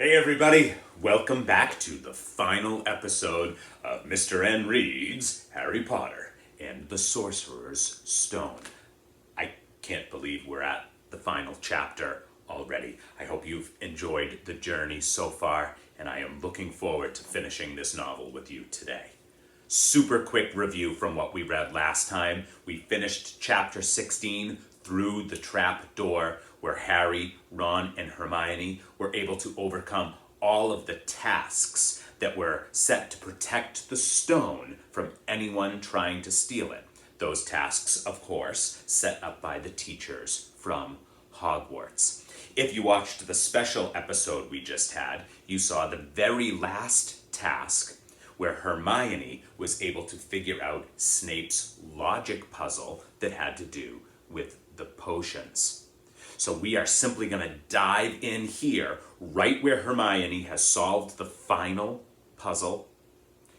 Hey everybody, welcome back to the final episode of Mr. N. Reed's Harry Potter and the Sorcerer's Stone. I can't believe we're at the final chapter already. I hope you've enjoyed the journey so far, and I am looking forward to finishing this novel with you today. Super quick review from what we read last time. We finished chapter 16 through the trap door where Harry, Ron, and Hermione were able to overcome all of the tasks that were set to protect the stone from anyone trying to steal it. Those tasks, of course, set up by the teachers from Hogwarts. If you watched the special episode we just had, you saw the very last task where Hermione was able to figure out Snape's logic puzzle that had to do with the potions. So we are simply going to dive in here, right where Hermione has solved the final puzzle.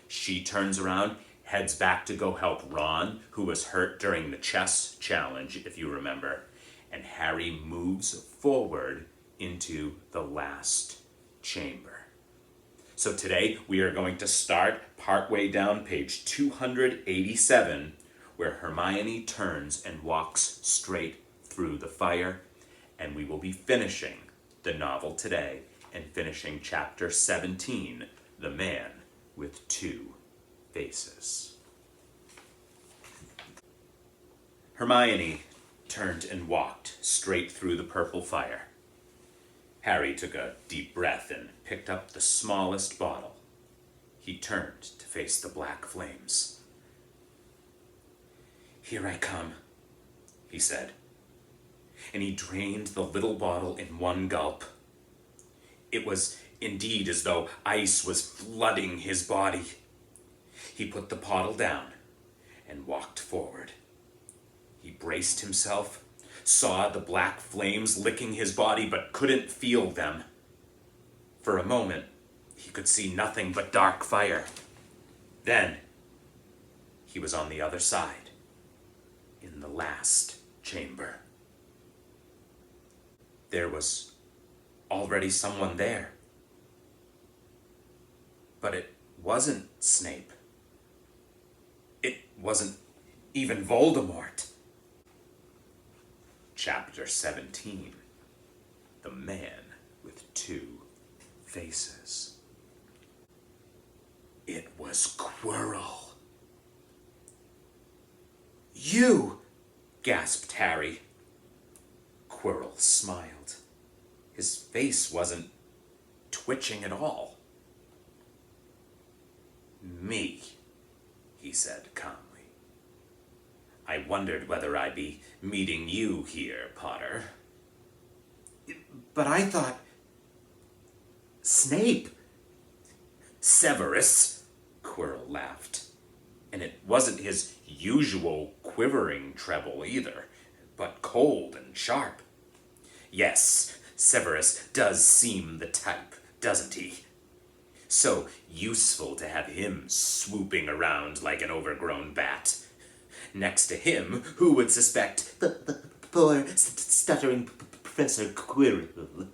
She turns around, heads back to go help Ron, who was hurt during the chess challenge, if you remember. And Harry moves forward into the last chamber. So today we are going to start partway down page 287, where Hermione turns and walks straight through the fire. And we will be finishing the novel today and finishing chapter 17, The Man with Two Faces. Hermione turned and walked straight through the purple fire. Harry took a deep breath and picked up the smallest bottle. He turned to face the black flames. "Here I come," he said. And he drained the little bottle in one gulp. It was indeed as though ice was flooding his body. He put the bottle down and walked forward. He braced himself, saw the black flames licking his body, but couldn't feel them. For a moment, he could see nothing but dark fire. Then, he was on the other side, in the last chamber. There was already someone there. But it wasn't Snape. It wasn't even Voldemort. Chapter 17, The Man with Two Faces. It was Quirrell. "You!" gasped Harry. Quirrell smiled. His face wasn't twitching at all. "Me," he said calmly. "I wondered whether I'd be meeting you here, Potter." "But I thought... Snape." "Severus," Quirrell laughed. And it wasn't his usual quivering treble either, but cold and sharp. "Yes, Severus does seem the type, doesn't he? So useful to have him swooping around like an overgrown bat. Next to him, who would suspect the poor stuttering Professor Quirrell?"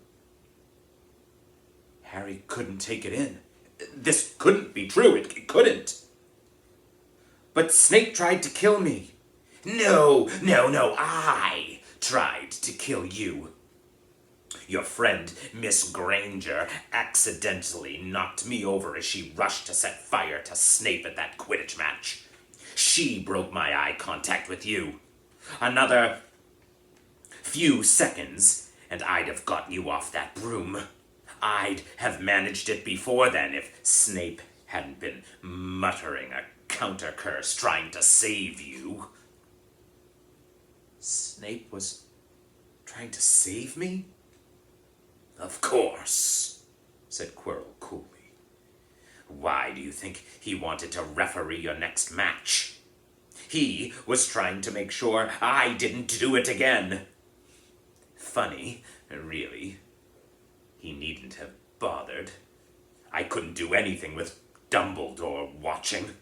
Harry couldn't take it in. This couldn't be true. It couldn't. "But Snape tried to kill me." No, I tried to kill you. Your friend, Miss Granger, accidentally knocked me over as she rushed to set fire to Snape at that Quidditch match. She broke my eye contact with you. Another few seconds, and I'd have gotten you off that broom. I'd have managed it before then if Snape hadn't been muttering a counter curse trying to save you." "Snape was trying to save me?" "Of course," said Quirrell coolly. "Why do you think he wanted to referee your next match? He was trying to make sure I didn't do it again. Funny, really. He needn't have bothered. I couldn't do anything with Dumbledore watching.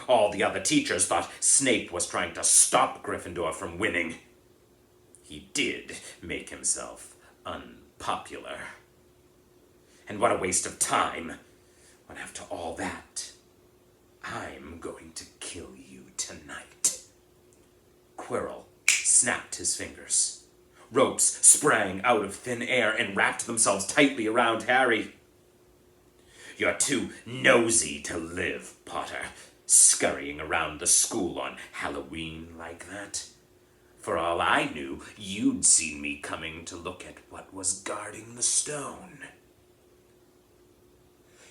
All the other teachers thought Snape was trying to stop Gryffindor from winning. He did make himself unpopular. And what a waste of time, when after all that, I'm going to kill you tonight. Quirrell snapped his fingers. Ropes sprang out of thin air and wrapped themselves tightly around Harry. You're too nosy to live, Potter, scurrying around the school on Halloween like that. For all I knew, you'd seen me coming to look at what was guarding the stone.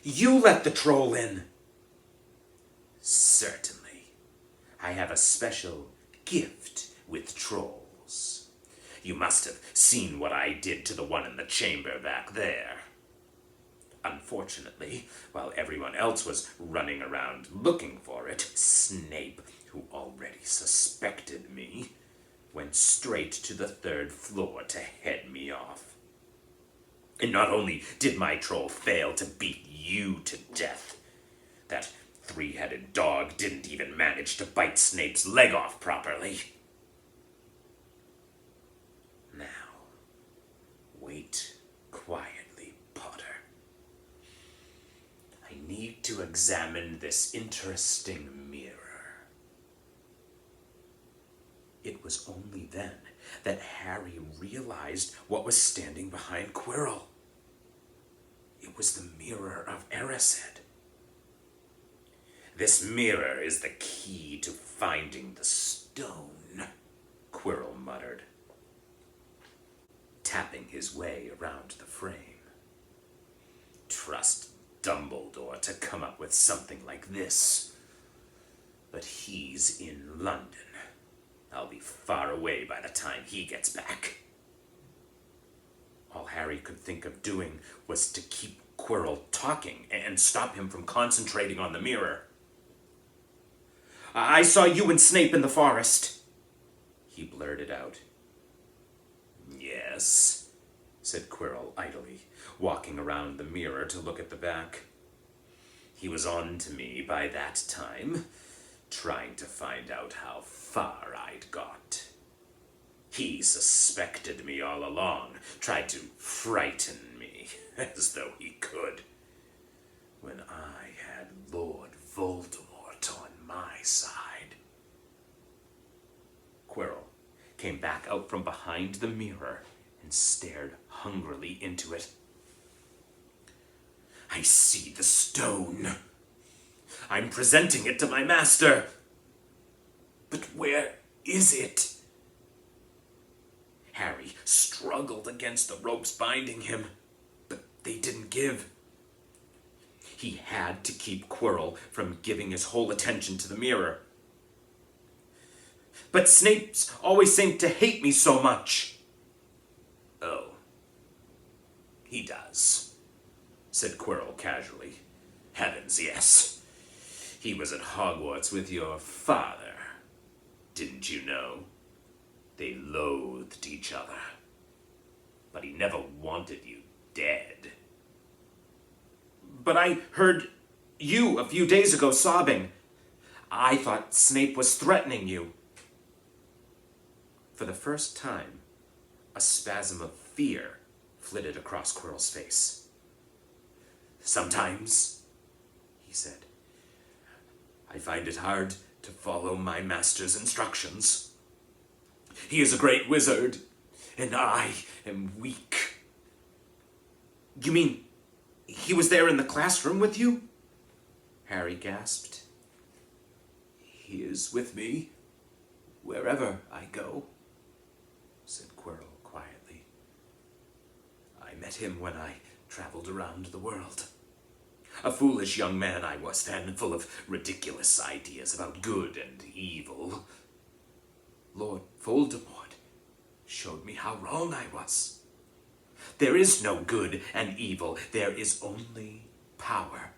You let the troll in. Certainly. I have a special gift with trolls. You must have seen what I did to the one in the chamber back there. Unfortunately, while everyone else was running around looking for it, Snape, who already suspected me, went straight to the 3rd floor to head me off. And not only did my troll fail to beat you to death, that 3-headed dog didn't even manage to bite Snape's leg off properly. Now, wait quietly, Potter. I need to examine this interesting mirror. It was only then that Harry realized what was standing behind Quirrell. It was the mirror of Erised. This mirror is the key to finding the stone, Quirrell muttered, tapping his way around the frame. Trust Dumbledore to come up with something like this. But he's in London. I'll be far away by the time he gets back. All Harry could think of doing was to keep Quirrell talking and stop him from concentrating on the mirror. I saw you and Snape in the forest, he blurted out. Yes, said Quirrell idly, walking around the mirror to look at the back. He was on to me by that time, trying to find out how far I'd got. He suspected me all along, tried to frighten me, as though he could, when I had Lord Voldemort on my side. Quirrell came back out from behind the mirror and stared hungrily into it. I see the stone. I'm presenting it to my master. But where is it? Harry struggled against the ropes binding him, but they didn't give. He had to keep Quirrell from giving his whole attention to the mirror. But Snape's always seemed to hate me so much. Oh, he does, said Quirrell casually. Heavens, yes. He was at Hogwarts with your father. Didn't you know? They loathed each other. But he never wanted you dead. But I heard you a few days ago sobbing. I thought Snape was threatening you. For the first time, a spasm of fear flitted across Quirrell's face. Sometimes, he said, I find it hard to follow my master's instructions. He is a great wizard, and I am weak. You mean he was there in the classroom with you? Harry gasped. He is with me wherever I go, said Quirrell quietly. I met him when I traveled around the world. A foolish young man I was then, full of ridiculous ideas about good and evil. Lord Voldemort showed me how wrong I was. There is no good and evil. There is only power,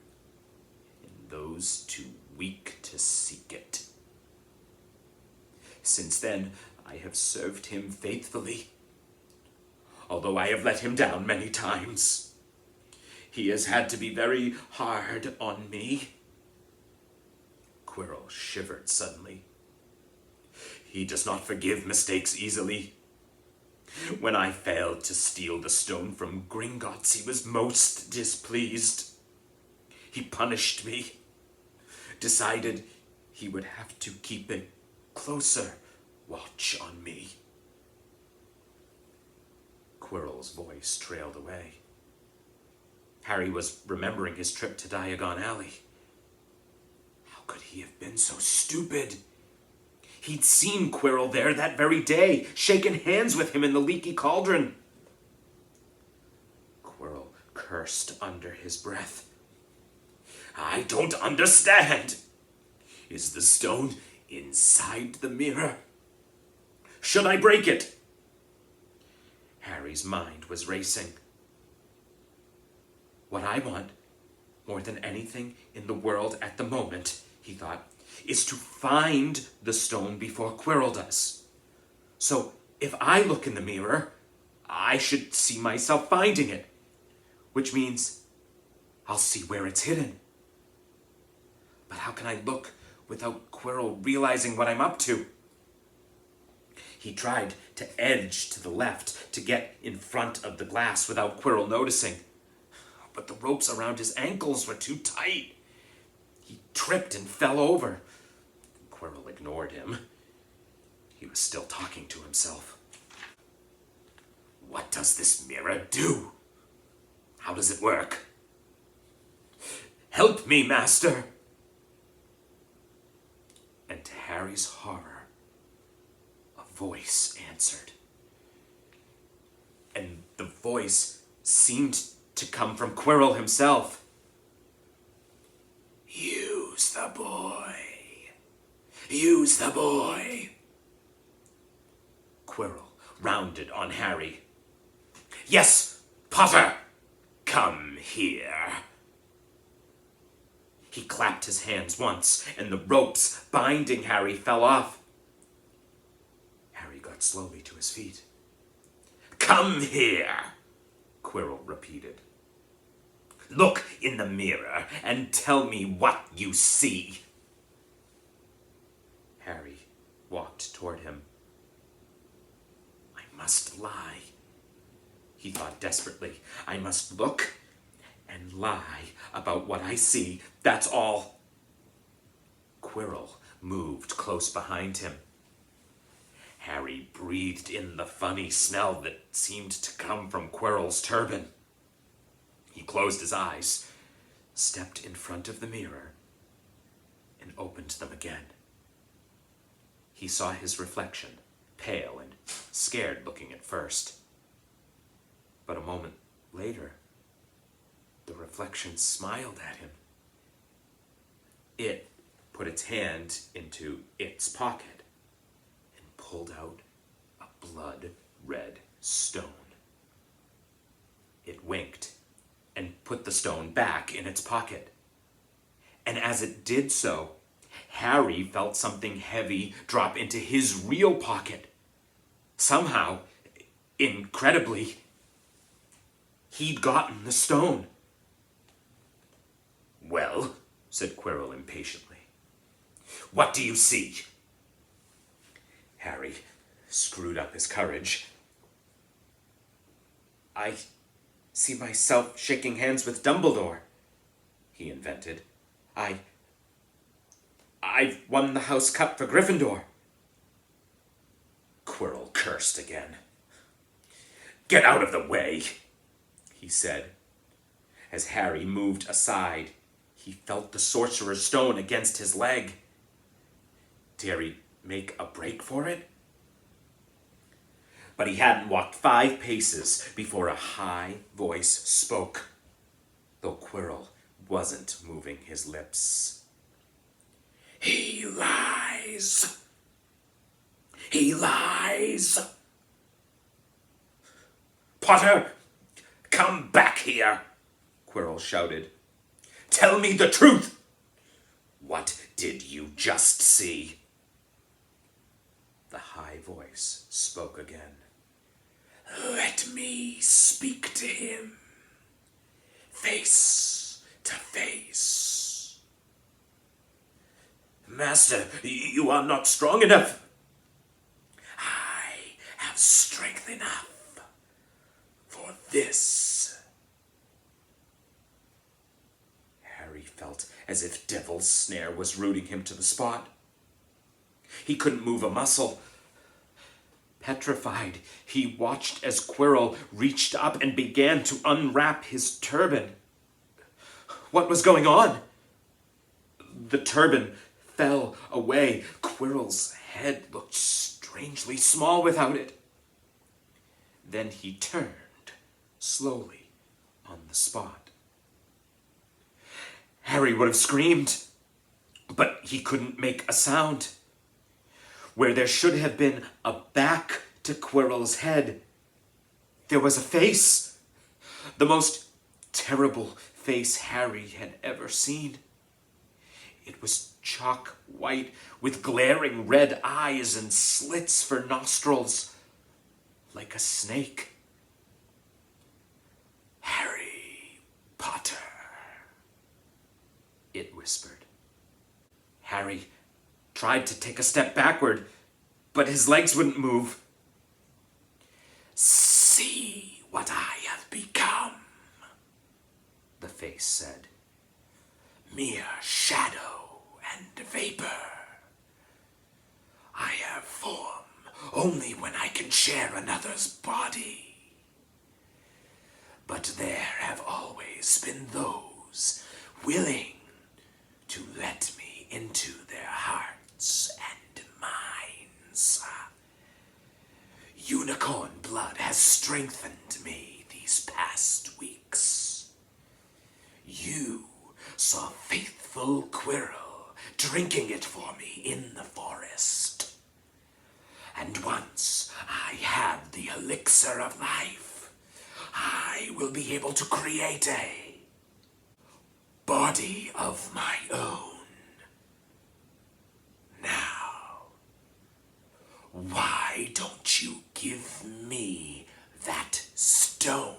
and those too weak to seek it. Since then, I have served him faithfully, although I have let him down many times. He has had to be very hard on me. Quirrell shivered suddenly. He does not forgive mistakes easily. When I failed to steal the stone from Gringotts, he was most displeased. He punished me, decided he would have to keep a closer watch on me. Quirrell's voice trailed away. Harry was remembering his trip to Diagon Alley. How could he have been so stupid? He'd seen Quirrell there that very day, shaken hands with him in the leaky cauldron. Quirrell cursed under his breath. I don't understand. Is the stone inside the mirror? Should I break it? Harry's mind was racing. What I want, more than anything in the world at the moment, he thought, is to find the stone before Quirrell does. So if I look in the mirror, I should see myself finding it, which means I'll see where it's hidden. But how can I look without Quirrell realizing what I'm up to? He tried to edge to the left to get in front of the glass without Quirrell noticing. But the ropes around his ankles were too tight. He tripped and fell over. Quirrell ignored him. He was still talking to himself. What does this mirror do? How does it work? Help me, Master! And to Harry's horror, a voice answered. And the voice seemed to come from Quirrell himself. Use the boy. Use the boy. Quirrell rounded on Harry. Yes, Potter, come here. He clapped his hands once, and the ropes binding Harry fell off. Harry got slowly to his feet. Come here, Quirrell repeated. Look in the mirror and tell me what you see. Harry walked toward him. I must lie, he thought desperately. I must look and lie about what I see, that's all. Quirrell moved close behind him. Harry breathed in the funny smell that seemed to come from Quirrell's turban. He closed his eyes, stepped in front of the mirror, and opened them again. He saw his reflection, pale and scared looking at first. But a moment later, the reflection smiled at him. It put its hand into its pocket and pulled out a blood-red stone. It winked and put the stone back in its pocket. And as it did so, Harry felt something heavy drop into his real pocket. Somehow, incredibly, he'd gotten the stone. Well, said Quirrell impatiently, what do you see? Harry screwed up his courage. I see myself shaking hands with Dumbledore, he invented. I've won the House Cup for Gryffindor. Quirrell cursed again. Get out of the way, he said. As Harry moved aside, he felt the Sorcerer's Stone against his leg. Dare he make a break for it? But he hadn't walked 5 paces before a high voice spoke, though Quirrell wasn't moving his lips. He lies! He lies! Potter, come back here, Quirrell shouted. Tell me the truth! What did you just see? The high voice spoke again. Let me speak to him, face to face. Master, you are not strong enough. I have strength enough. this. Harry felt as if Devil's snare was rooting him to the spot. He couldn't move a muscle. Petrified, he watched as Quirrell reached up and began to unwrap his turban. What was going on? The turban fell away. Quirrell's head looked strangely small without it. Then he turned slowly on the spot. Harry would have screamed, but he couldn't make a sound. Where there should have been a back to Quirrell's head, there was a face. The most terrible face Harry had ever seen. It was chalk white with glaring red eyes and slits for nostrils, like a snake. Harry Potter, it whispered. Harry tried to take a step backward, but his legs wouldn't move. See what I have become, the face said. Mere shadow and vapor. I have form only when I can share another's body. But there have always been those willing to let me into their hearts and minds. Unicorn blood has strengthened me these past weeks. You saw faithful Quirrell drinking it for me in the forest. And once I have the elixir of life, I will be able to create a body of my own. Now, why don't you give me that stone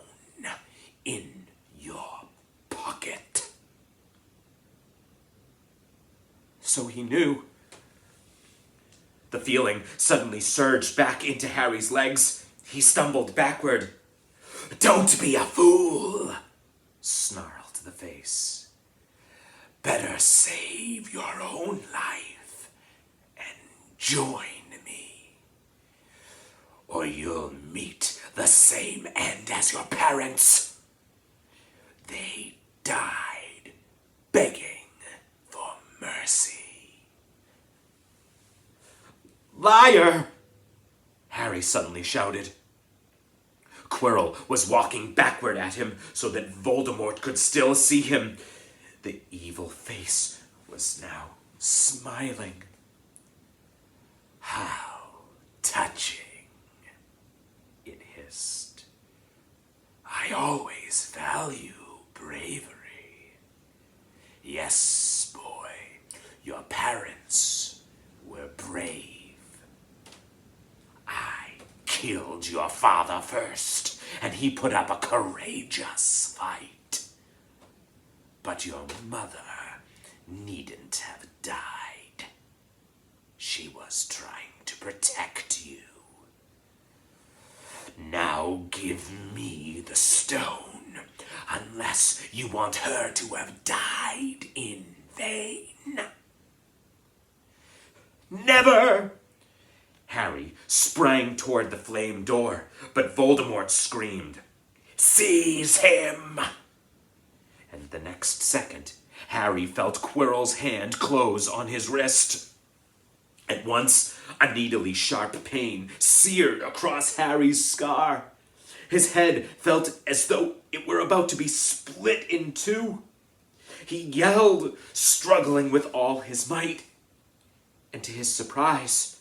in your pocket? So he knew. The feeling suddenly surged back into Harry's legs. He stumbled backward. Don't be a fool, snarled the face. Better save your own life and join me, or you'll meet the same end as your parents. They died begging for mercy. Liar! Harry suddenly shouted. Quirrell was walking backward at him so that Voldemort could still see him. The evil face was now smiling. How touching, it hissed. I always value bravery. Yes, boy, your parents were brave. I killed your father first, and he put up a courageous fight. But your mother needn't have died. She was trying to protect you. Now give me the stone, unless you want her to have died in vain. Never! Harry sprang toward the flame door, but Voldemort screamed, Seize him! And the next second, Harry felt Quirrell's hand close on his wrist. At once, a needly sharp pain seared across Harry's scar. His head felt as though it were about to be split in two. He yelled, struggling with all his might. And to his surprise,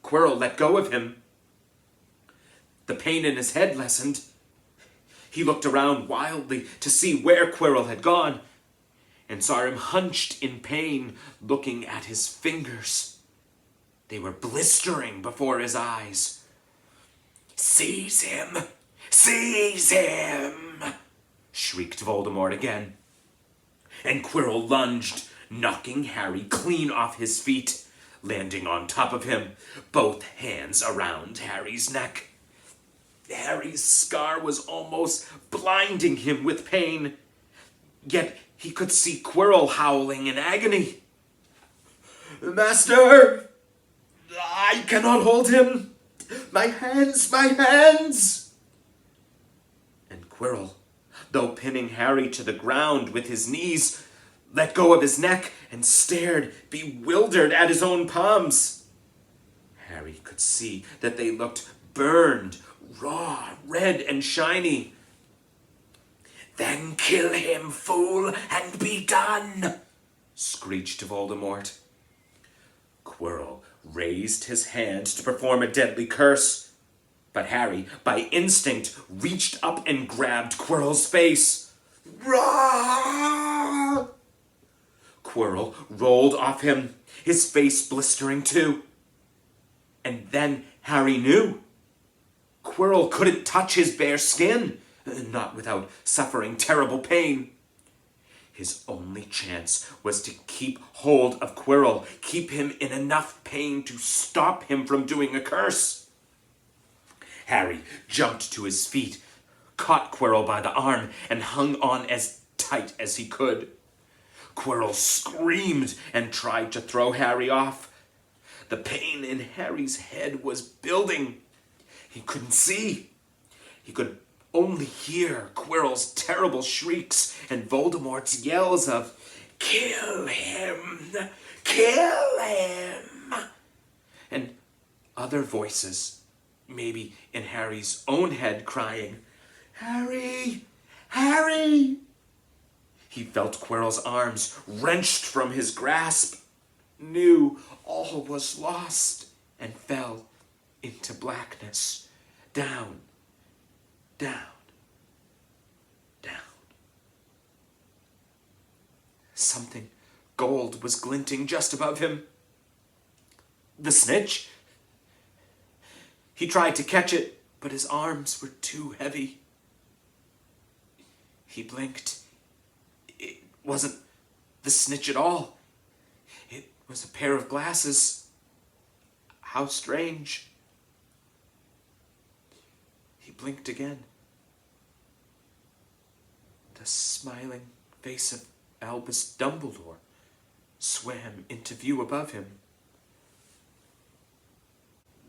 Quirrell let go of him. The pain in his head lessened. He looked around wildly to see where Quirrell had gone, and saw him hunched in pain, looking at his fingers. They were blistering before his eyes. Seize him! Seize him! Shrieked Voldemort again. And Quirrell lunged, knocking Harry clean off his feet, landing on top of him, both hands around Harry's neck. Harry's scar was almost blinding him with pain. Yet he could see Quirrell howling in agony. "Master! I cannot hold him! My hands, my hands!" And Quirrell, though pinning Harry to the ground with his knees, let go of his neck and stared bewildered at his own palms. Harry could see that they looked burned, raw, red, and shiny. "Then kill him, fool, and be done!" screeched Voldemort. Quirrell raised his hand to perform a deadly curse, but Harry, by instinct, reached up and grabbed Quirrell's face. Rah! Quirrell rolled off him, his face blistering too. And then Harry knew. Quirrell couldn't touch his bare skin, not without suffering terrible pain. His only chance was to keep hold of Quirrell, keep him in enough pain to stop him from doing a curse. Harry jumped to his feet, caught Quirrell by the arm, and hung on as tight as he could. Quirrell screamed and tried to throw Harry off. The pain in Harry's head was building. He couldn't see. He could only hear Quirrell's terrible shrieks and Voldemort's yells of, "Kill him! Kill him!" And other voices, maybe in Harry's own head, crying, "Harry! Harry!" He felt Quirrell's arms wrenched from his grasp, knew all was lost, and fell into blackness, down, down, down. Something gold was glinting just above him. The snitch? He tried to catch it, but his arms were too heavy. He blinked. It wasn't the snitch at all. It was a pair of glasses. How strange. He blinked again. The smiling face of Albus Dumbledore swam into view above him.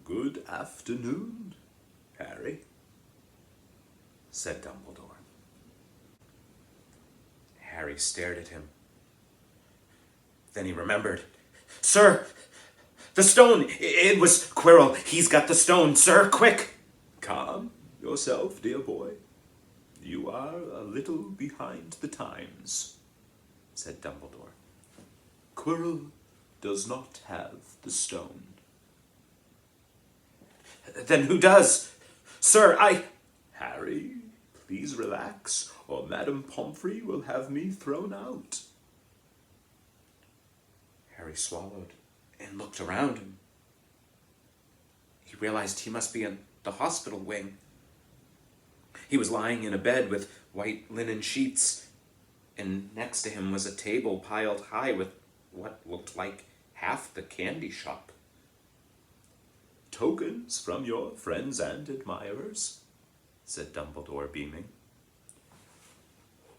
"Good afternoon, Harry," said Dumbledore. Harry stared at him. Then he remembered. "Sir, the stone! It was Quirrell. He's got the stone, sir, quick!" "Calm yourself, dear boy. You are a little behind the times," said Dumbledore. "Quirrell does not have the stone." "Then who does? Sir, Harry, please relax, or Madame Pomfrey will have me thrown out." Harry swallowed and looked around him. He realized he must be in the hospital wing. He was lying in a bed with white linen sheets, and next to him was a table piled high with what looked like half the candy shop. "Tokens from your friends and admirers," said Dumbledore, beaming.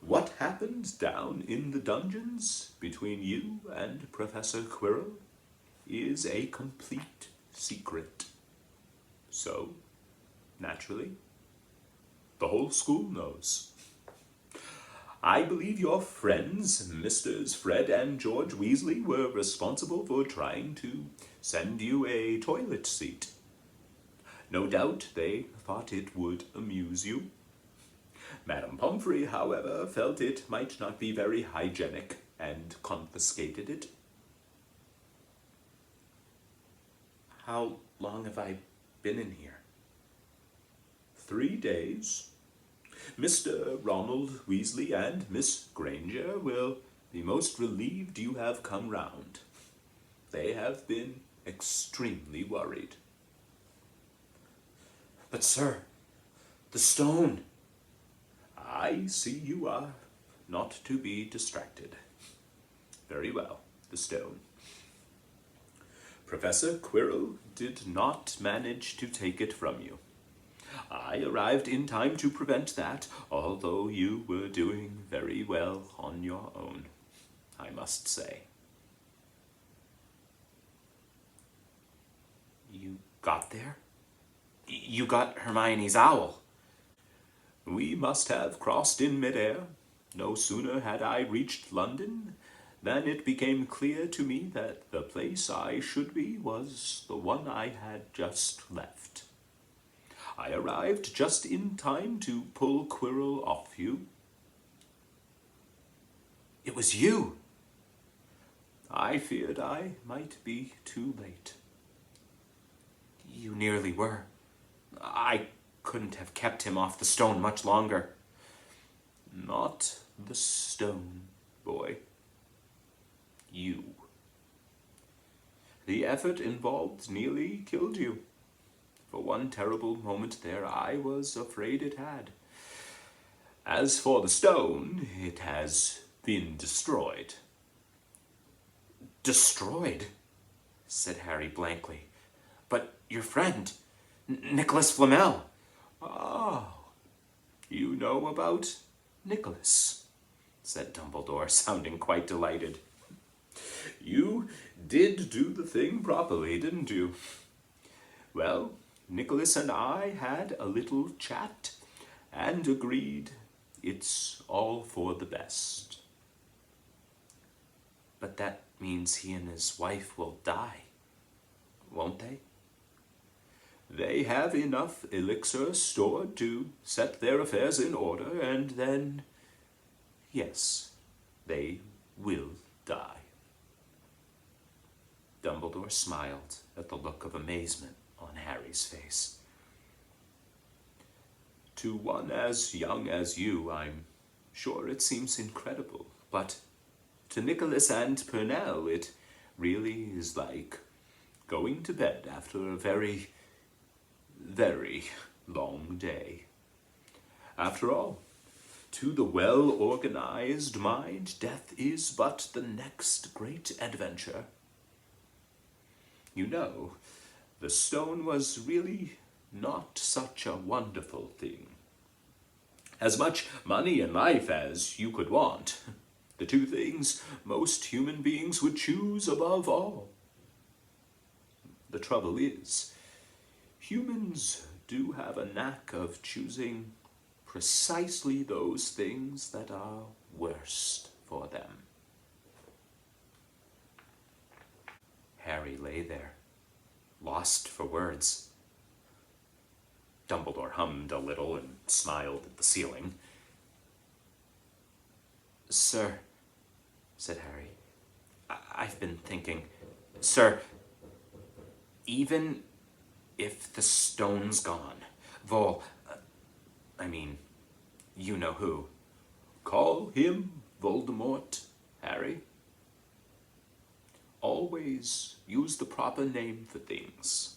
"What happened down in the dungeons between you and Professor Quirrell is a complete secret. So, naturally, the whole school knows. I believe your friends, Misters Fred and George Weasley, were responsible for trying to send you a toilet seat. No doubt they thought it would amuse you. Madame Pomfrey, however, felt it might not be very hygienic and confiscated it." "How long have I been in here?" 3 days. Mr. Ronald Weasley and Miss Granger will be most relieved you have come round. They have been extremely worried." "But sir, the stone." "I see you are not to be distracted. Very well, the stone. Professor Quirrell did not manage to take it from you. I arrived in time to prevent that, although you were doing very well on your own, I must say. You got there? You got Hermione's owl. We must have crossed in midair. No sooner had I reached London than it became clear to me that the place I should be was the one I had just left. I arrived just in time to pull Quirrell off you. It was you! I feared I might be too late. You nearly were. I couldn't have kept him off the stone much longer. Not the stone, boy. You. The effort involved nearly killed you. For one terrible moment there, I was afraid it had. As for the stone, it has been destroyed. Destroyed? Said Harry blankly. But your friend, Nicholas Flamel. Oh, you know about Nicholas, said Dumbledore, sounding quite delighted. You did do the thing properly, didn't you? Well, Nicholas and I had a little chat and agreed it's all for the best. But that means he and his wife will die, won't they? They have enough elixir stored to set their affairs in order, and then, yes, they will die. Dumbledore smiled at the look of amazement on Harry's face. To one as young as you, I'm sure it seems incredible, but to Nicholas and Purnell, it really is like going to bed after a very, very long day. After all, to the well-organized mind, death is but the next great adventure. You know, the stone was really not such a wonderful thing. As much money and life as you could want. The two things most human beings would choose above all. The trouble is, humans do have a knack of choosing precisely those things that are worst for them. Harry lay there, lost for words. Dumbledore hummed a little and smiled at the ceiling. Sir, said Harry, I've been thinking. Sir, even if the stone's gone, you know who. Call him Voldemort, Harry. Always use the proper name for things.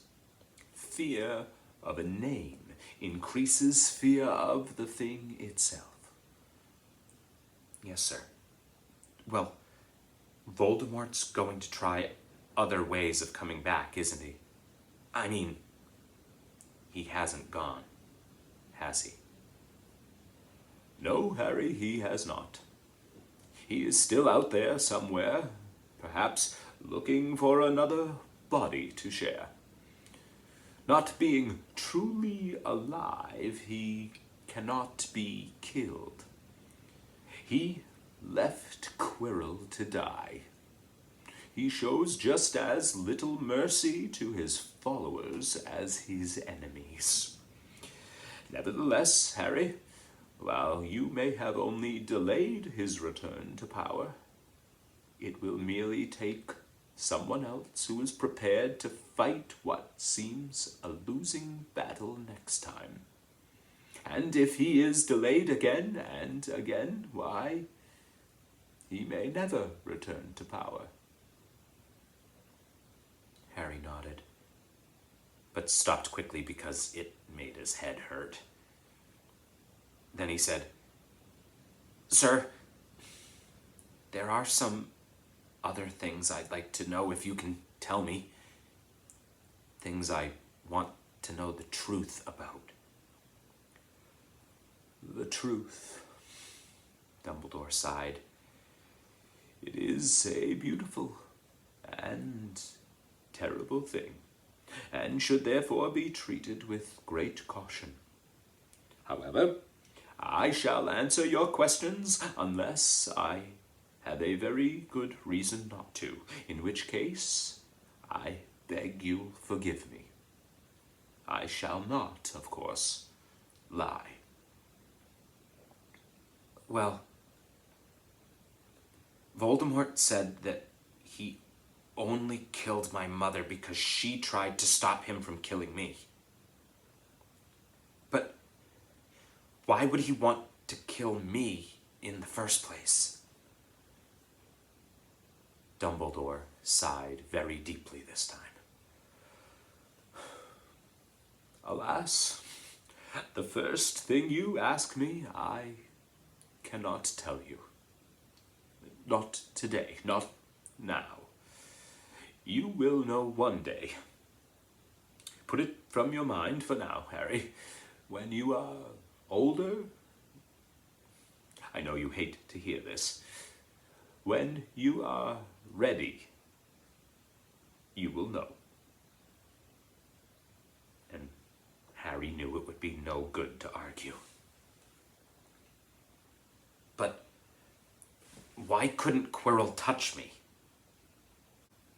Fear of a name increases fear of the thing itself. Yes, sir. Well, Voldemort's going to try other ways of coming back, isn't he? I mean, he hasn't gone, has he? No, Harry, he has not. He is still out there somewhere, perhaps looking for another body to share. Not being truly alive, he cannot be killed. He left Quirrell to die. He shows just as little mercy to his followers as his enemies. Nevertheless, Harry, while you may have only delayed his return to power, it will merely take someone else who is prepared to fight what seems a losing battle next time. And if he is delayed again and again, why, he may never return to power. Harry nodded, but stopped quickly because it made his head hurt. Then he said, Sir, there are some other things I'd like to know if you can tell me. Things I want to know the truth about. The truth, Dumbledore sighed. It is a beautiful and terrible thing, and should therefore be treated with great caution. However, I shall answer your questions unless I have a very good reason not to, in which case I beg you'll forgive me. I shall not, of course, lie. Well, Voldemort said that he only killed my mother because she tried to stop him from killing me. But why would he want to kill me in the first place? Dumbledore sighed very deeply this time. Alas, the first thing you ask me, I cannot tell you. Not today, not now. You will know one day. Put it from your mind for now, Harry. When you are older, I know you hate to hear this, when you are ready, you will know. And Harry knew it would be no good to argue. But why couldn't Quirrell touch me?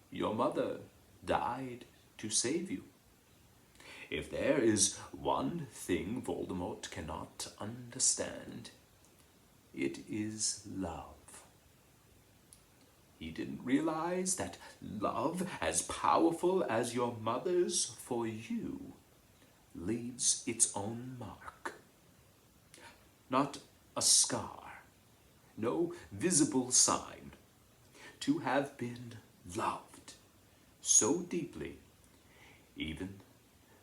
Your mother died to save you. If there is one thing Voldemort cannot understand, it is love. He didn't realize that love, as powerful as your mother's for you, leaves its own mark. Not a scar, no visible sign. To have been loved so deeply, even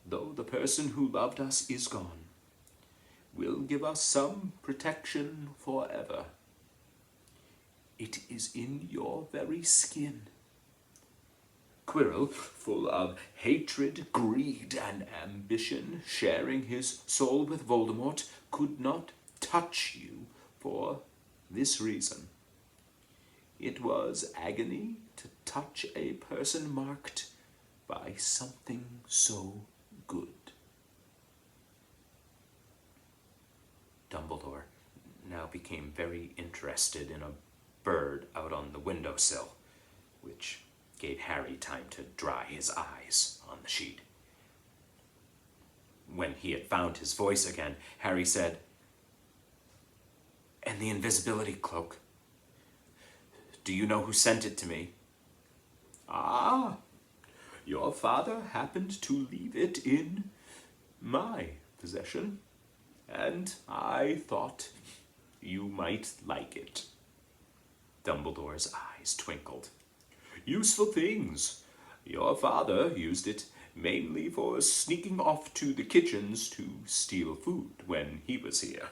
though the person who loved us is gone, will give us some protection forever. It is in your very skin. Quirrell, full of hatred, greed, and ambition, sharing his soul with Voldemort, could not touch you for this reason. It was agony to touch a person marked by something so good. Dumbledore now became very interested in a bird out on the windowsill, which gave Harry time to dry his eyes on the sheet. When he had found his voice again, Harry said, "And the invisibility cloak? Do you know who sent it to me?" "Ah, your father happened to leave it in my possession, and I thought you might like it." Dumbledore's eyes twinkled. "Useful things. Your father used it mainly for sneaking off to the kitchens to steal food when he was here."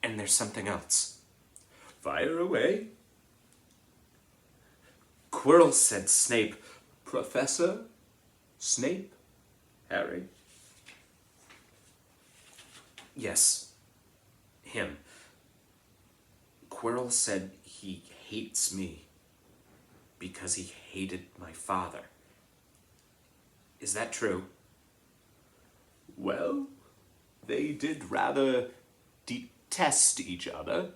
"And there's something else." "Fire away." "Quirrell said Snape." "Professor Snape, Harry?" "Yes, him. Quirrell said he hates me because he hated my father. Is that true?" "Well, they did rather detest each other,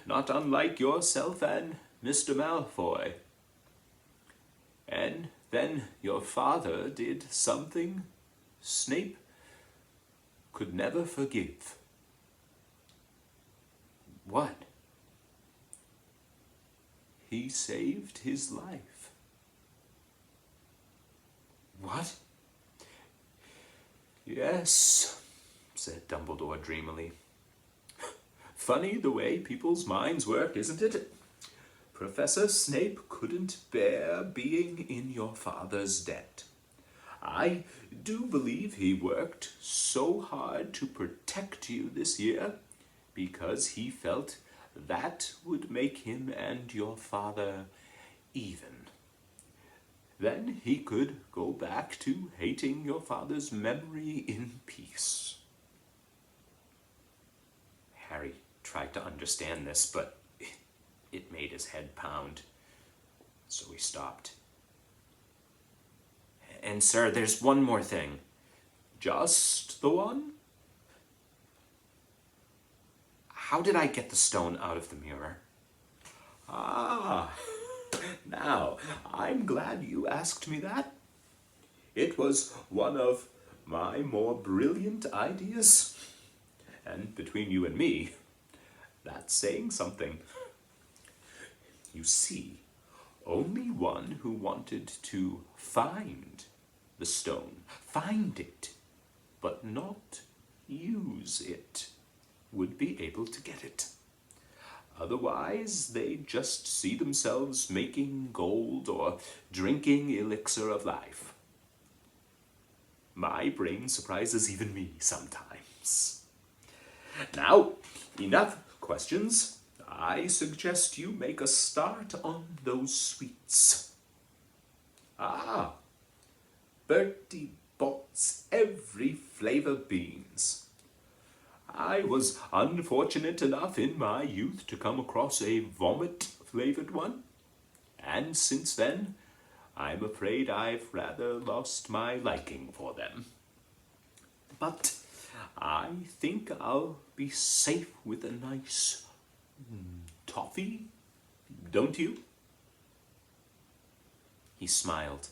not unlike yourself and Mr. Malfoy. And then your father did something Snape could never forgive." "What?" "He saved his life." "What?" "Yes," said Dumbledore dreamily. "Funny the way people's minds work, isn't it? Professor Snape couldn't bear being in your father's debt. I do believe he worked so hard to protect you this year because he felt that would make him and your father even. Then he could go back to hating your father's memory in peace. Harry tried to understand this, but it made his head pound, so he stopped. And sir, there's one more thing. Just the one? How did I get the stone out of the mirror? Ah, now, I'm glad you asked me that. It was one of my more brilliant ideas. And between you and me, that's saying something. You see, only one who wanted to find the stone, find it, but not use it, would be able to get it. Otherwise, they'd just see themselves making gold or drinking elixir of life. My brain surprises even me sometimes. Now, enough questions. I suggest you make a start on those sweets. Ah, Bertie bots every flavor beans. I was unfortunate enough in my youth to come across a vomit-flavored one, and since then, I'm afraid I've rather lost my liking for them. But I think I'll be safe with a nice toffee, don't you? He smiled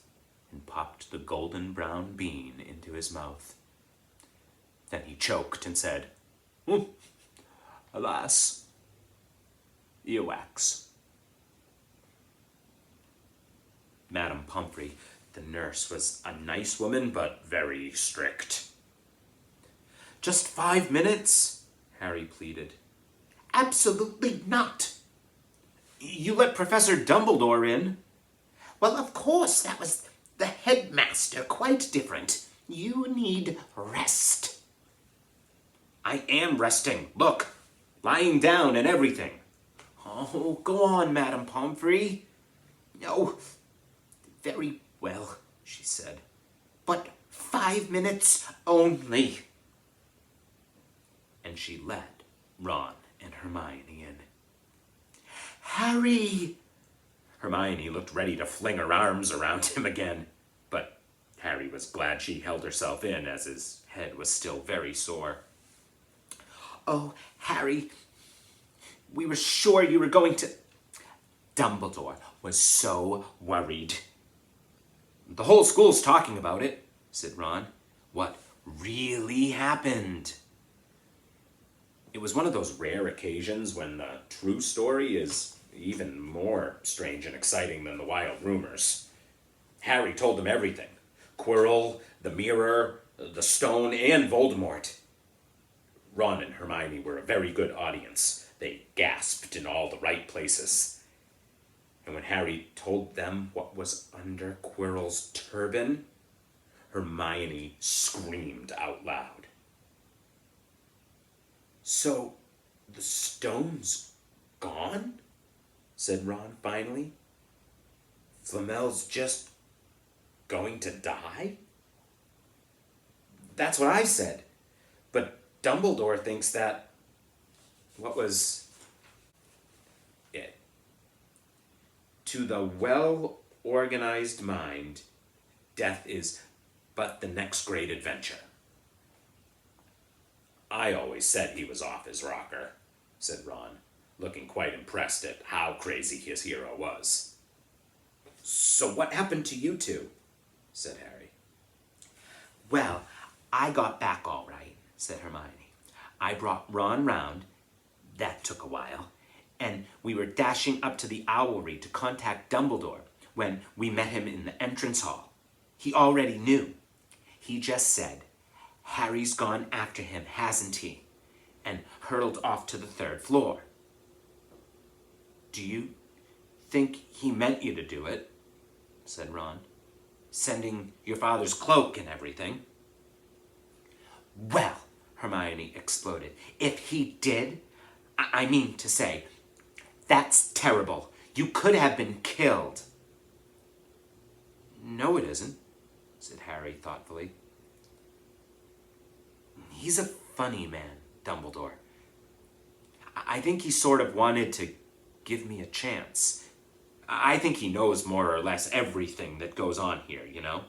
and popped the golden brown bean into his mouth. Then he choked and said, alas, earwax. Madame Pomfrey, the nurse, was a nice woman, but very strict. Just 5 minutes, Harry pleaded. Absolutely not. You let Professor Dumbledore in. Well, of course, that was the headmaster, quite different. You need rest. I am resting. Look, lying down and everything. Oh, go on, Madame Pomfrey. No, very well, she said. But 5 minutes only. And she led Ron and Hermione in. Harry! Hermione looked ready to fling her arms around him again, but Harry was glad she held herself in, as his head was still very sore. Oh, Harry, we were sure you were going to... Dumbledore was so worried. The whole school's talking about it, said Ron. What really happened? It was one of those rare occasions when the true story is even more strange and exciting than the wild rumors. Harry told them everything. Quirrell, the mirror, the stone, and Voldemort. Ron and Hermione were a very good audience. They gasped in all the right places. And when Harry told them what was under Quirrell's turban, Hermione screamed out loud. So, the stone's gone? Said Ron finally. Flamel's just going to die? That's what I said. But Dumbledore thinks that... What was it? To the well-organized mind, death is but the next great adventure. I always said he was off his rocker, said Ron, looking quite impressed at how crazy his hero was. So what happened to you two? Said Harry. Well, I got back all right, said Hermione. I brought Ron round. That took a while. And we were dashing up to the Owlry to contact Dumbledore when we met him in the entrance hall. He already knew. He just said, Harry's gone after him, hasn't he? And hurtled off to the 3rd floor. Do you think he meant you to do it? Said Ron. Sending your father's cloak and everything. Well, Hermione exploded, if he did, I mean to say, that's terrible. You could have been killed. No, it isn't, said Harry thoughtfully. He's a funny man, Dumbledore. I think he sort of wanted to give me a chance. I think he knows more or less everything that goes on here, you know?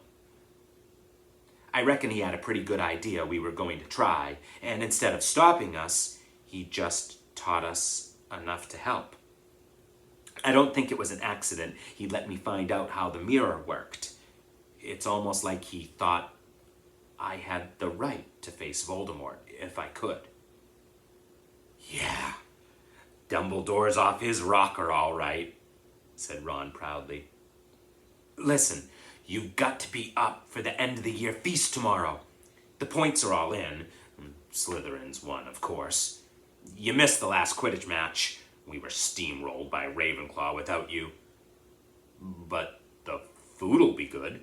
I reckon he had a pretty good idea we were going to try, and instead of stopping us, he just taught us enough to help. I don't think it was an accident he let me find out how the mirror worked. It's almost like he thought I had the right to face Voldemort if I could. Yeah, Dumbledore's off his rocker all right, said Ron proudly. Listen, you've got to be up for the end of the year feast tomorrow. The points are all in. Slytherin's won, of course. You missed the last Quidditch match. We were steamrolled by Ravenclaw without you. But the food'll be good.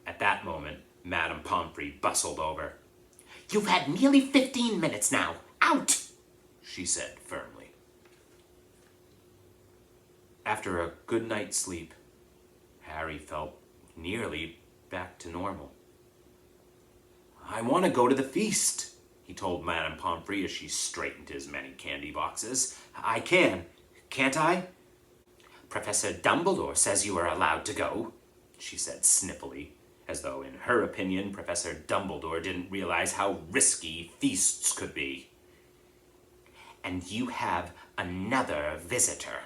At that moment, Madame Pomfrey bustled over. You've had nearly 15 minutes now. Out! She said firmly. After a good night's sleep, Harry felt nearly back to normal. I want to go to the feast, he told Madame Pomfrey as she straightened his many candy boxes. I can, can't I? Professor Dumbledore says you are allowed to go, she said snippily, as though in her opinion Professor Dumbledore didn't realize how risky feasts could be. And you have another visitor.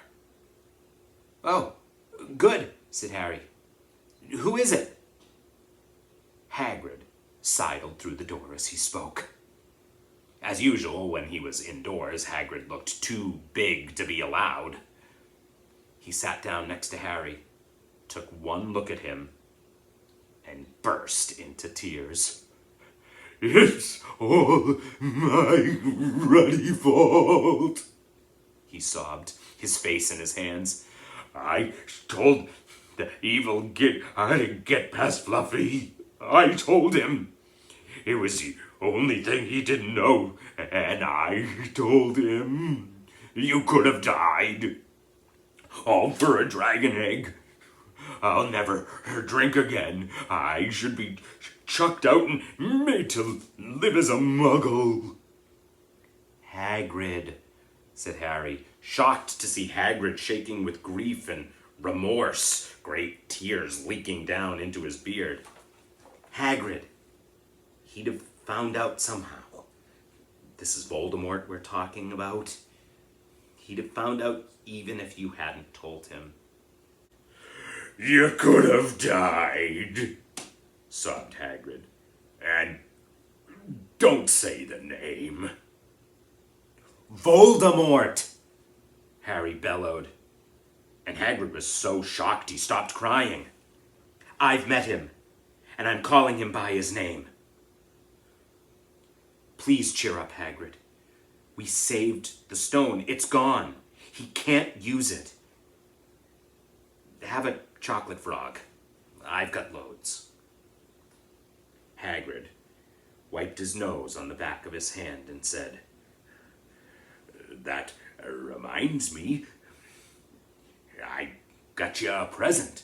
Oh, good, said Harry. Who is it? Hagrid sidled through the door as he spoke. As usual, when he was indoors, Hagrid looked too big to be allowed. He sat down next to Harry, took one look at him, and burst into tears. It's all my ruddy fault, he sobbed, his face in his hands. I told the evil git how to get past Fluffy. I told him. It was the only thing he didn't know, and I told him. You could have died. All for a dragon egg. I'll never drink again. I should be chucked out and made to live as a muggle. Hagrid, said Harry, shocked to see Hagrid shaking with grief and remorse, great tears leaking down into his beard. Hagrid, he'd have found out somehow. This is Voldemort we're talking about. He'd have found out even if you hadn't told him. You could have died, sobbed Hagrid. And don't say the name. Voldemort, Harry bellowed. And Hagrid was so shocked he stopped crying. I've met him, and I'm calling him by his name. Please cheer up, Hagrid. We saved the stone. It's gone. He can't use it. Have a chocolate frog. I've got loads. Hagrid wiped his nose on the back of his hand and said, That reminds me, I got you a present.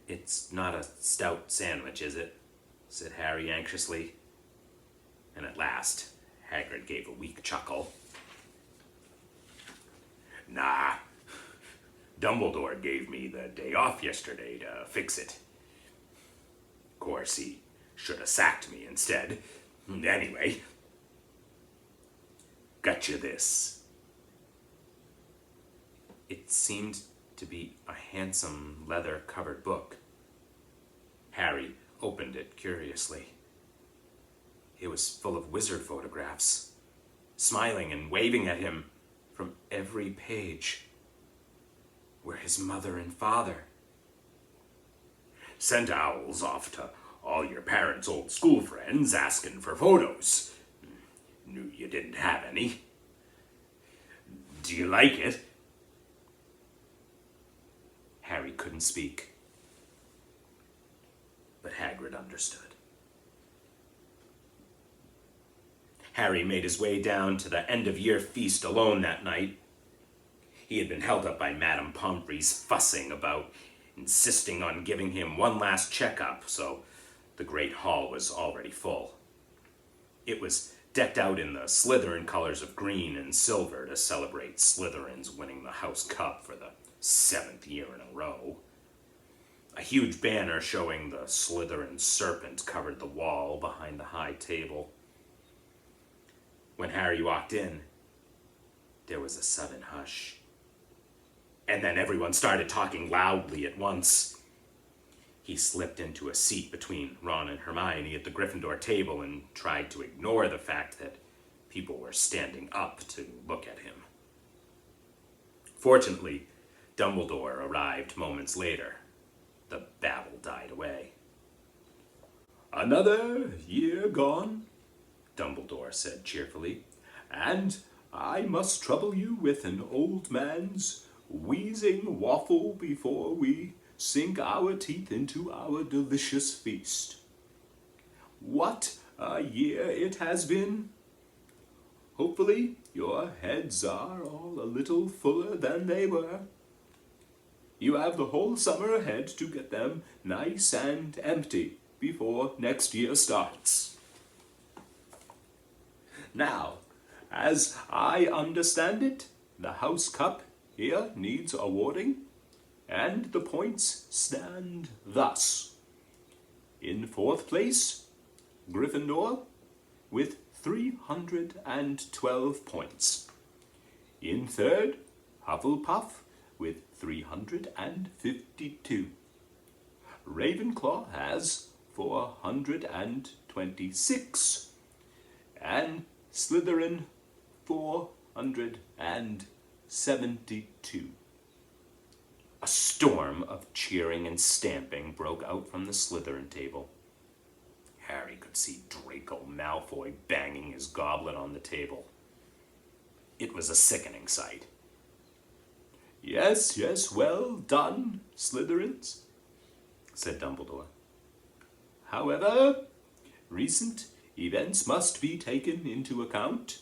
It's not a stout sandwich, is it? Said Harry anxiously. And at last, Hagrid gave a weak chuckle. Nah, Dumbledore gave me the day off yesterday to fix it. Of course, he should have sacked me instead. Anyway, got you this. It seemed to be a handsome leather-covered book. Harry opened it curiously. It was full of wizard photographs, smiling and waving at him from every page were his mother and father. Sent owls off to all your parents' old school friends asking for photos. Knew you didn't have any. Do you like it? Harry couldn't speak, but Hagrid understood. Harry made his way down to the end-of-year feast alone that night. He had been held up by Madame Pomfrey's fussing about insisting on giving him one last checkup, so the great hall was already full. It was decked out in the Slytherin colors of green and silver to celebrate Slytherin's winning the House Cup for the 7th year in a row. A huge banner showing the Slytherin serpent covered the wall behind the high table. When Harry walked in, there was a sudden hush. And then everyone started talking loudly at once. He slipped into a seat between Ron and Hermione at the Gryffindor table and tried to ignore the fact that people were standing up to look at him. Fortunately, Dumbledore arrived moments later. The babble died away. "Another year gone," Dumbledore said cheerfully, "and I must trouble you with an old man's wheezing waffle before we sink our teeth into our delicious feast. What a year it has been! Hopefully your heads are all a little fuller than they were. You have the whole summer ahead to get them nice and empty before next year starts. Now, as I understand it, the House Cup here needs awarding, and the points stand thus. In 4th place, Gryffindor with 312 points. In 3rd, Hufflepuff with 352. Ravenclaw has 426, and Slytherin 472. A storm of cheering and stamping broke out from the Slytherin table. Harry could see Draco Malfoy banging his goblet on the table. It was a sickening sight. Yes, well done, Slytherins, said Dumbledore. However, recent events must be taken into account.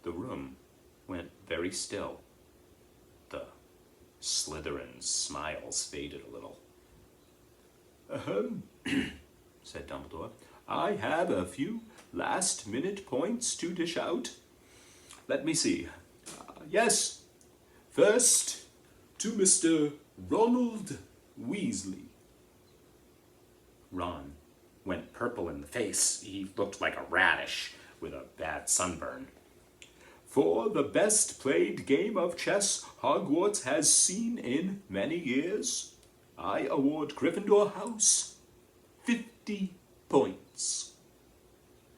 The room went very still. The Slytherin smiles faded a little. Said Dumbledore. I have a few last-minute points to dish out. Let me see. Yes, first to Mr. Ronald Weasley. Ron went purple in the face. He looked like a radish with a bad sunburn. For the best played game of chess Hogwarts has seen in many years, I award Gryffindor House 50 points.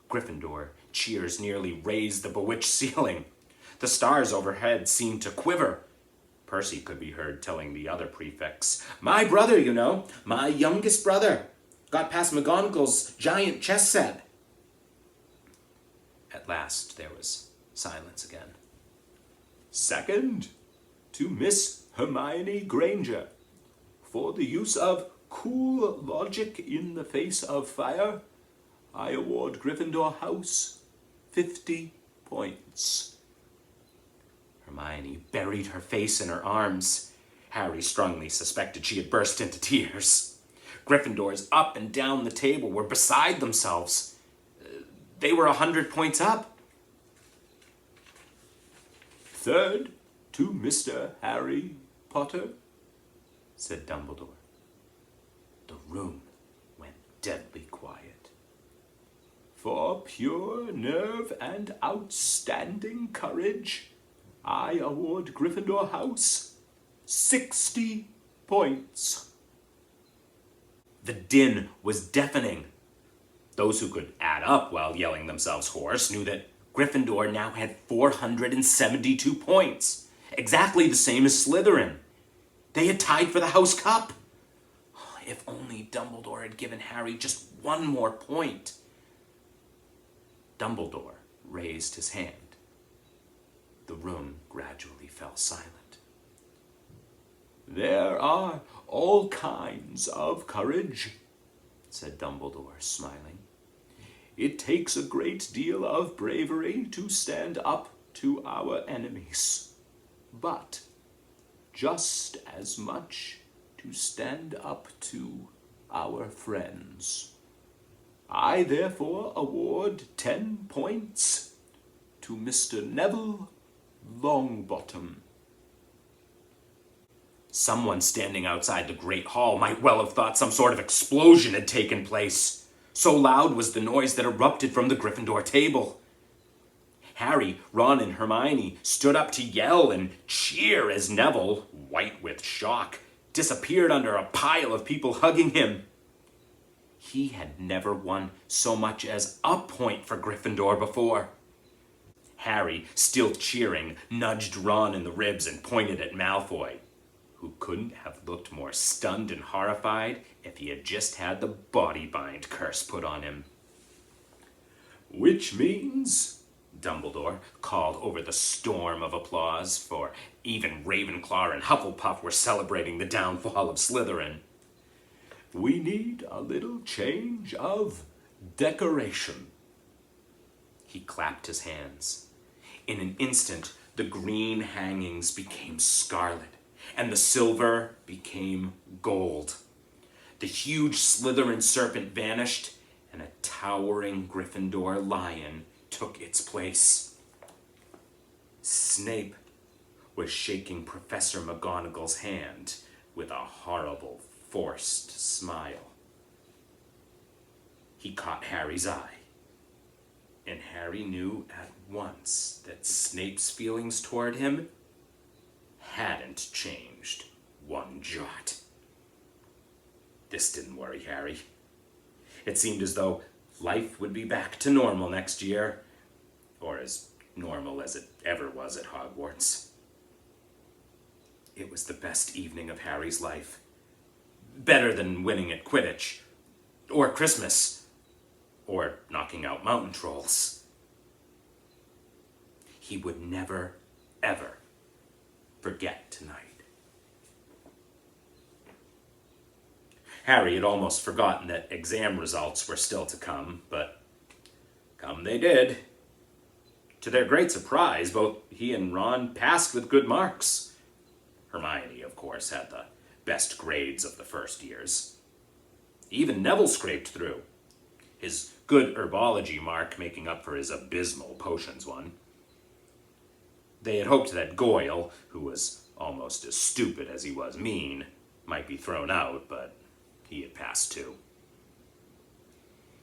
Gryffindor cheers nearly raised the bewitched ceiling. The stars overhead seemed to quiver. Percy could be heard telling the other prefects, "My brother, you know, my youngest brother, got past McGonagall's giant chess set." At last there was silence again. Second, to Miss Hermione Granger. For the use of cool logic in the face of fire, I award Gryffindor House 50 points. Hermione buried her face in her arms. Harry strongly suspected she had burst into tears. Gryffindors up and down the table were beside themselves. They were 100 points up. Third, to Mr. Harry Potter, said Dumbledore. The room went deadly quiet. For pure nerve and outstanding courage, I award Gryffindor House 60 points. The din was deafening. Those who could add up while yelling themselves hoarse knew that Gryffindor now had 472 points, exactly the same as Slytherin. They had tied for the House Cup. If only Dumbledore had given Harry just one more point. Dumbledore raised his hand. The room gradually fell silent. There are all kinds of courage, said Dumbledore, smiling. It takes a great deal of bravery to stand up to our enemies. but just as much to stand up to our friends. I therefore award 10 points to Mr. Neville Longbottom. Someone standing outside the Great Hall might well have thought some sort of explosion had taken place. So loud was the noise that erupted from the Gryffindor table. Harry, Ron, and Hermione stood up to yell and cheer as Neville, white with shock, disappeared under a pile of people hugging him. He had never won so much as a point for Gryffindor before. Harry, still cheering, nudged Ron in the ribs and pointed at Malfoy, who couldn't have looked more stunned and horrified if he had just had the body bind curse put on him. Which means, Dumbledore called over the storm of applause, for even Ravenclaw and Hufflepuff were celebrating the downfall of Slytherin, we need a little change of decoration. He clapped his hands. In an instant, the green hangings became scarlet, and the silver became gold. The huge Slytherin serpent vanished, and a towering Gryffindor lion took its place. Snape was shaking Professor McGonagall's hand with a horrible, forced smile. He caught Harry's eye, and Harry knew at once that Snape's feelings toward him hadn't changed one jot. This didn't worry Harry. It seemed as though life would be back to normal next year, or as normal as it ever was at Hogwarts. It was the best evening of Harry's life. Better than winning at Quidditch, or Christmas, or knocking out mountain trolls. He would never, ever forget tonight. Harry had almost forgotten that exam results were still to come, but come they did. To their great surprise, both he and Ron passed with good marks. Hermione, of course, had the best grades of the first years. Even Neville scraped through, his good herbology mark making up for his abysmal potions one. They had hoped that Goyle, who was almost as stupid as he was mean, might be thrown out, but he had passed too.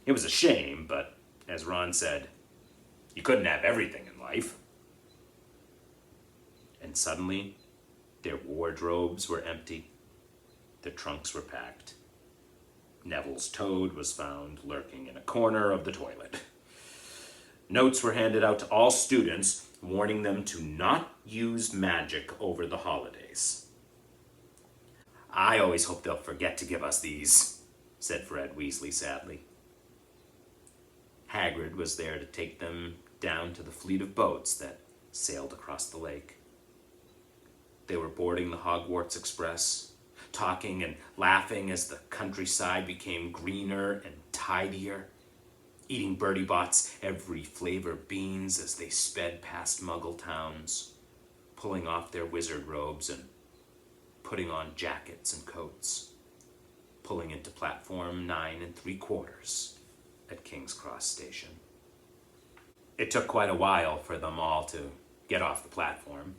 It was a shame, but as Ron said, you couldn't have everything in life. And suddenly, their wardrobes were empty. Their trunks were packed. Neville's toad was found lurking in a corner of the toilet. Notes were handed out to all students, warning them to not use magic over the holidays. I always hope they'll forget to give us these, said Fred Weasley sadly. Hagrid was there to take them down to the fleet of boats that sailed across the lake. They were boarding the Hogwarts Express, talking and laughing as the countryside became greener and tidier, eating Bertie Bott's every flavor beans as they sped past Muggle towns, pulling off their wizard robes and putting on jackets and coats, pulling into platform 9 3/4 at King's Cross Station. It took quite a while for them all to get off the platform.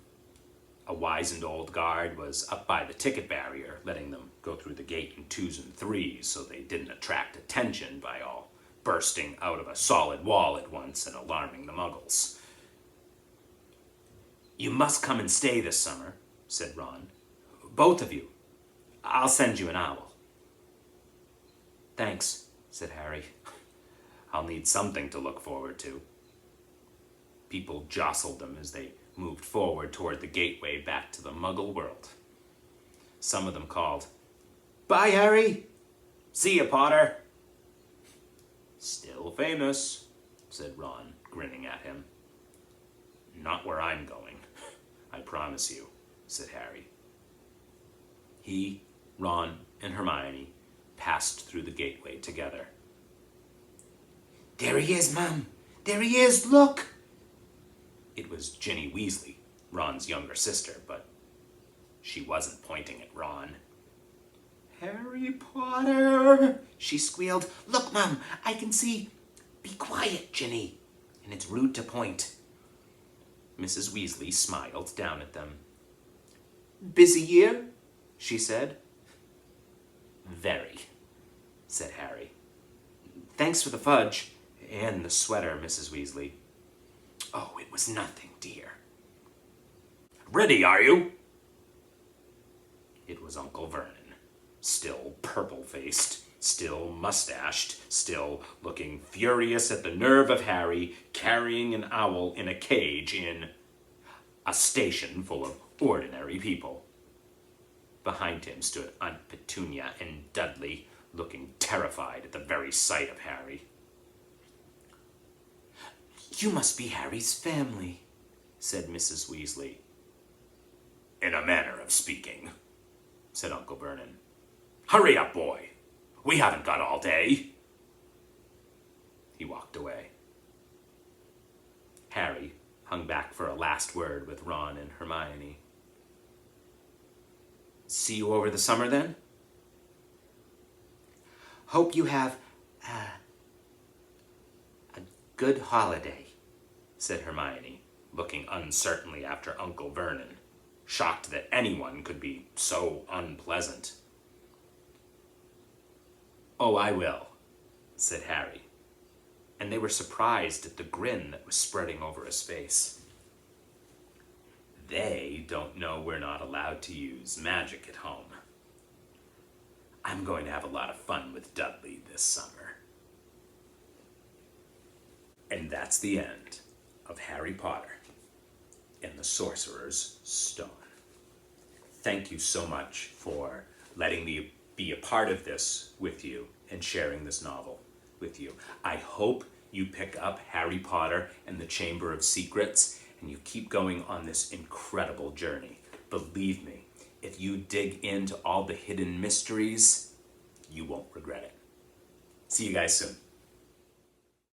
A wizened old guard was up by the ticket barrier, letting them go through the gate in 2s and 3s so they didn't attract attention by all bursting out of a solid wall at once and alarming the Muggles. You must come and stay this summer, said Ron. Both of you. I'll send you an owl. Thanks, said Harry. I'll need something to look forward to. People jostled them as they moved forward toward the gateway back to the Muggle world. Some of them called, Bye, Harry! See ya, Potter! Still famous, said Ron, grinning at him. Not where I'm going, I promise you, said Harry. He, Ron, and Hermione passed through the gateway together. There he is, Mum! There he is, look! It was Ginny Weasley, Ron's younger sister, but she wasn't pointing at Ron. "Harry Potter," she squealed. "Look, Mum, I can see." "Be quiet, Ginny, and it's rude to point." Mrs. Weasley smiled down at them. "Busy year?" she said. "Very," said Harry. "Thanks for the fudge and the sweater, Mrs. Weasley." "Oh, it was nothing, dear." "Ready, are you?" It was Uncle Vernon, still purple-faced, still mustached, still looking furious at the nerve of Harry, carrying an owl in a cage in a station full of ordinary people. Behind him stood Aunt Petunia and Dudley, looking terrified at the very sight of Harry. "You must be Harry's family," said Mrs. Weasley. "In a manner of speaking," said Uncle Vernon. "Hurry up, boy. We haven't got all day." He walked away. Harry hung back for a last word with Ron and Hermione. "See you over the summer, then?" "Hope you have a good holiday," said Hermione, looking uncertainly after Uncle Vernon, shocked that anyone could be so unpleasant. "Oh, I will," said Harry, and they were surprised at the grin that was spreading over his face. They don't know we're not allowed to use magic at home. I'm going to have a lot of fun with Dudley this summer. And that's the end of Harry Potter and the Sorcerer's Stone. Thank you so much for letting me be a part of this with you and sharing this novel with you. I hope you pick up Harry Potter and the Chamber of Secrets and you keep going on this incredible journey. Believe me, if you dig into all the hidden mysteries, you won't regret it. See you guys soon.